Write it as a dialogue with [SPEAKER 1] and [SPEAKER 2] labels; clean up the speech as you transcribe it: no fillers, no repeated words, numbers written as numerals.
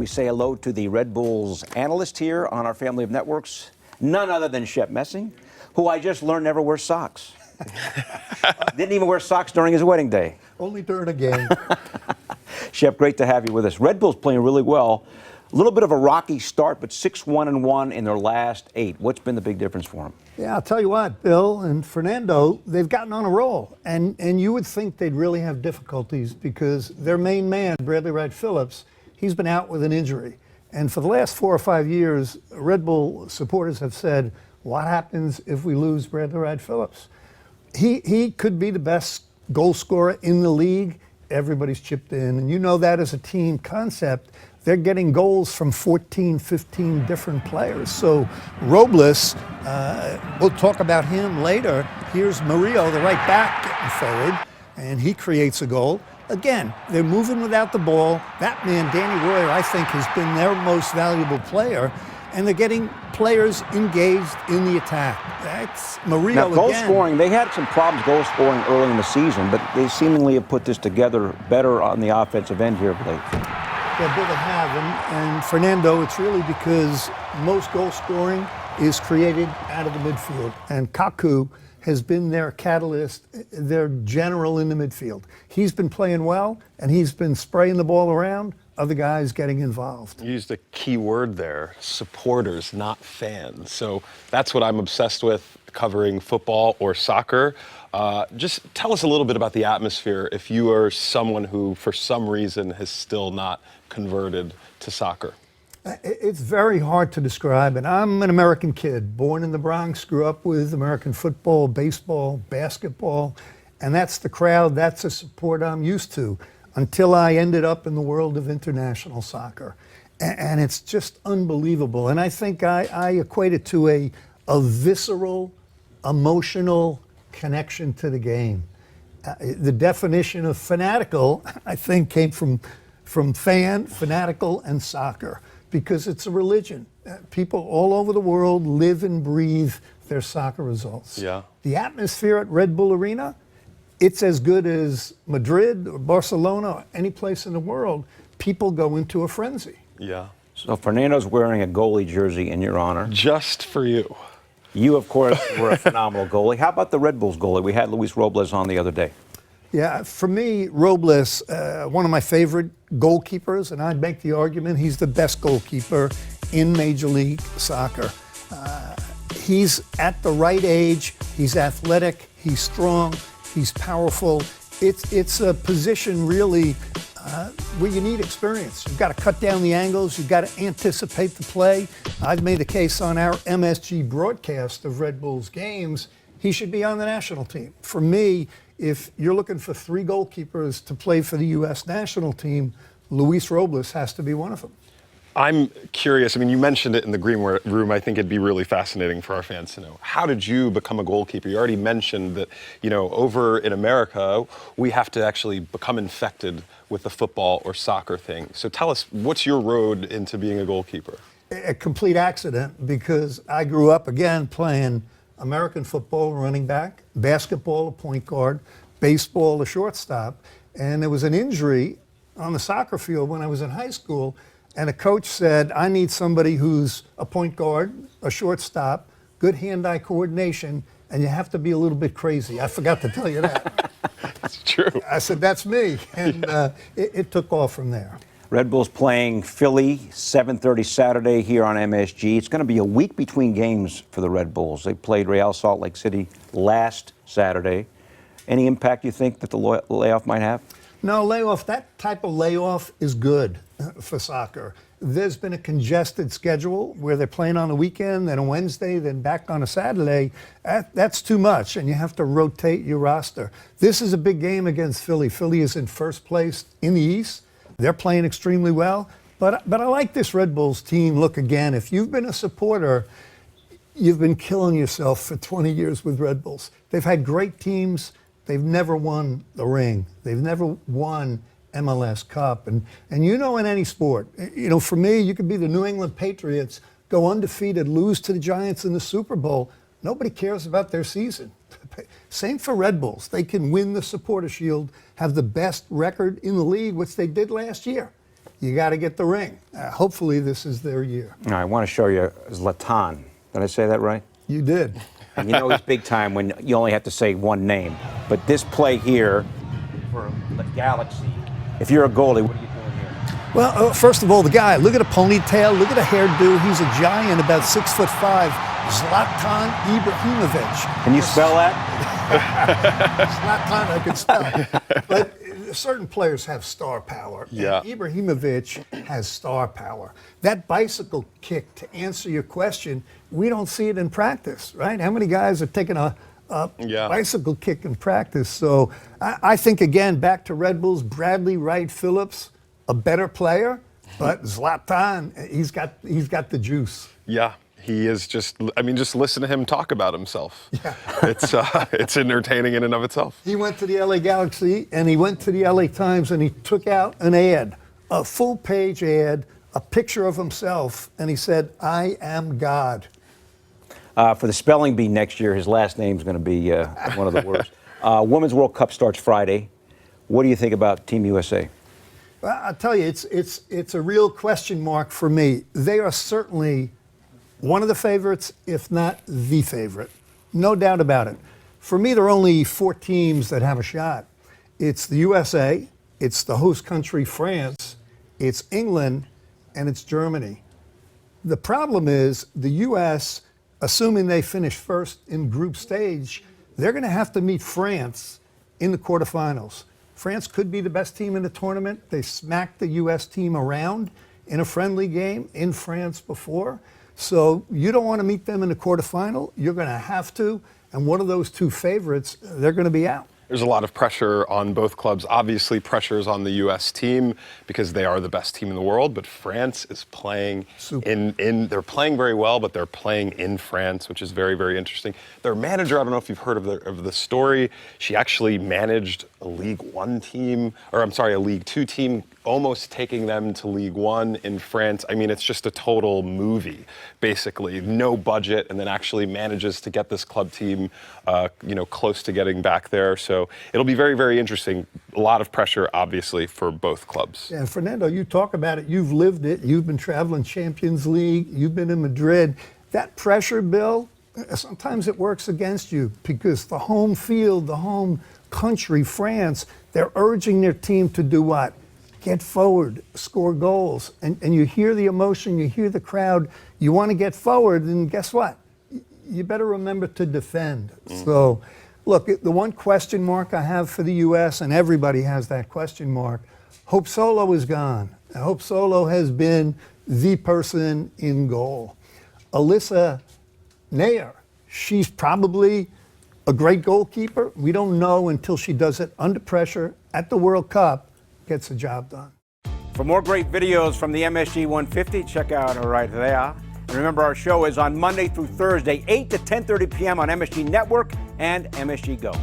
[SPEAKER 1] we say hello to the Red Bulls analyst here on our family of networks, none other than Shep Messing, who I just learned never wears socks. Didn't even wear socks during his wedding day.
[SPEAKER 2] Only during a game.
[SPEAKER 1] Shep, great to have you with us. Red Bulls playing really well. A little bit of a rocky start, but 6-1-1 in their last 8. What's been the big difference for them?
[SPEAKER 2] Yeah, I'll tell you what, Bill and Fernando, they've gotten on a roll. And you would think they'd really have difficulties because their main man, Bradley Wright Phillips, he's been out with an injury. And for the last 4 or 5 years, Red Bull supporters have said, what happens if we lose Bradley Wright Phillips? He could be the best goal scorer in the league. Everybody's chipped in. And you know that as a team concept, they're getting goals from 14, 15 different players. So Robles, we'll talk about him later. Here's Murillo, the right back, getting forward, and he creates a goal. Again, they're moving without the ball. That man, Danny Royer, I think, has been their most valuable player. And they're getting players engaged in the attack. That's Murillo
[SPEAKER 1] now, goal
[SPEAKER 2] again.
[SPEAKER 1] scoring, they had some problems goal scoring early in the season, but they seemingly have put this together better on the offensive end here of late.
[SPEAKER 2] Yeah, Bill, they have. And Fernando, it's really because most goal scoring is created out of the midfield. And Kaku has been their catalyst, their general in the midfield. He's been playing well, and he's been spraying the ball around. Other guys getting involved.
[SPEAKER 3] You used a key word there, supporters, not fans. So that's what I'm obsessed with, covering football or soccer. Just tell us a little bit about the atmosphere if you are someone who, for some reason, has still not converted to soccer.
[SPEAKER 2] It's very hard to describe, and I'm an American kid, born in the Bronx, grew up with American football, baseball, basketball, and that's the crowd, that's the support I'm used to. Until I ended up in the world of international soccer. And it's just unbelievable. And I think I equate it to a visceral, emotional connection to the game. The definition of fanatical, I think, came from fanatical, and soccer, because it's a religion. People all over the world live and breathe their soccer results.
[SPEAKER 3] Yeah.
[SPEAKER 2] The atmosphere at Red Bull Arena, it's as good as Madrid or Barcelona or any place in the world. People go into a frenzy.
[SPEAKER 3] Yeah.
[SPEAKER 1] So Fernando's wearing a goalie jersey in your honor.
[SPEAKER 3] Just for you.
[SPEAKER 1] You, of course, were a phenomenal goalie. How about the Red Bulls goalie? We had Luis Robles on the other day.
[SPEAKER 2] Yeah, for me, Robles, one of my favorite goalkeepers, and I'd make the argument he's the best goalkeeper in Major League Soccer. He's at the right age, he's athletic, he's strong, he's powerful. It's a position really where you need experience. You've got to cut down the angles. You've got to anticipate the play. I've made a case on our MSG broadcast of Red Bulls games. He should be on the national team. For me, if you're looking for 3 goalkeepers to play for the U.S. national team, Luis Robles has to be one of them.
[SPEAKER 3] I'm curious, I mean, you mentioned it in the green room. I think it'd be really fascinating for our fans to know. How did you become a goalkeeper? You already mentioned that, you know, over in America, we have to actually become infected with the football or soccer thing. So tell us, what's your road into being a goalkeeper?
[SPEAKER 2] A complete accident, because I grew up, again, playing American football, running back, basketball, a point guard, baseball, a shortstop. And there was an injury on the soccer field when I was in high school. And a coach said, I need somebody who's a point guard, a shortstop, good hand-eye coordination, and you have to be a little bit crazy. I forgot to tell you that.
[SPEAKER 3] It's true.
[SPEAKER 2] I said, that's me. And it took off from there.
[SPEAKER 1] Red Bulls playing Philly, 7:30 Saturday here on MSG. It's going to be a week between games for the Red Bulls. They played Real Salt Lake City last Saturday. Any impact you think that the layoff might have?
[SPEAKER 2] No, layoff, that type of layoff is good for soccer. There's been a congested schedule where they're playing on a weekend, then a Wednesday, then back on a Saturday. That's too much, and you have to rotate your roster. This is a big game against Philly. Philly is in first place in the East. They're playing extremely well. But I like this Red Bulls team. Look, again, if you've been a supporter, you've been killing yourself for 20 years with Red Bulls. They've had great teams. They've never won the ring. They've never won MLS Cup. And you know, in any sport, you know, for me, you could be the New England Patriots, go undefeated, lose to the Giants in the Super Bowl. Nobody cares about their season. Same for Red Bulls. They can win the Supporter Shield, have the best record in the league, which they did last year. You got to get the ring. Hopefully, this is their year.
[SPEAKER 1] I want to show you Zlatan. Did I say that right?
[SPEAKER 2] You did.
[SPEAKER 1] And you know he's big time when you only have to say one name. But this play here for the Galaxy, if you're a goalie, what are you doing here?
[SPEAKER 2] Well, first of all, the guy, look at a ponytail, look at a hairdo. He's a giant, about 6'5". Zlatan Ibrahimovic.
[SPEAKER 1] Can you spell that?
[SPEAKER 2] Zlatan, I can spell. But certain players have star power.
[SPEAKER 3] Yeah.
[SPEAKER 2] And Ibrahimovic has star power. That bicycle kick, to answer your question, we don't see it in practice, right? How many guys are taking a bicycle kick in practice? So I think, again, back to Red Bulls, Bradley Wright Phillips, a better player, but Zlatan, he's got the juice.
[SPEAKER 3] Yeah. He is just listen to him talk about himself.
[SPEAKER 2] Yeah.
[SPEAKER 3] It's entertaining in and of itself.
[SPEAKER 2] He went to the LA Galaxy and he went to the LA Times and he took out an ad, a full-page ad, a picture of himself, and he said, "I am God."
[SPEAKER 1] For the spelling bee next year, his last name's going to be one of the worst. Women's World Cup starts Friday. What do you think about Team USA?
[SPEAKER 2] Well, I'll tell you, it's a real question mark for me. They are certainly one of the favorites, if not the favorite. No doubt about it. For me, there are only 4 teams that have a shot. It's the USA, it's the host country, France, it's England, and it's Germany. The problem is the US, assuming they finish first in group stage, they're going to have to meet France in the quarterfinals. France could be the best team in the tournament. They smacked the US team around in a friendly game in France before. So you don't want to meet them in the quarterfinal. You're going to have to. And one of those 2 favorites, they're going to be out.
[SPEAKER 3] There's a lot of pressure on both clubs. Obviously, pressure is on the U.S. team because they are the best team in the world. But France is playing they're playing very well, but they're playing in France, which is very, very interesting. Their manager, I don't know if you've heard of the story. She actually managed a League Two team, almost taking them to League One in France. I mean, it's just a total movie, basically. No budget, and then actually manages to get this club team, close to getting back there. So it'll be very, very interesting. A lot of pressure, obviously, for both clubs.
[SPEAKER 2] Yeah, and Fernando, you talk about it. You've lived it. You've been traveling Champions League. You've been in Madrid. That pressure, Bill, sometimes it works against you because the home field, the home country, France, they're urging their team to do what? Get forward, score goals. And you hear the emotion, you hear the crowd, you want to get forward, and guess what? You better remember to defend. So, look, the one question mark I have for the U.S., and everybody has that question mark, Hope Solo is gone. And Hope Solo has been the person in goal. Alyssa Nair, she's probably a great goalkeeper. We don't know until she does it under pressure at the World Cup, gets the job done.
[SPEAKER 1] For more great videos from the MSG 150, check out right there. And remember, our show is on Monday through Thursday, 8 to 10:30 p.m. on MSG Network and MSG Go.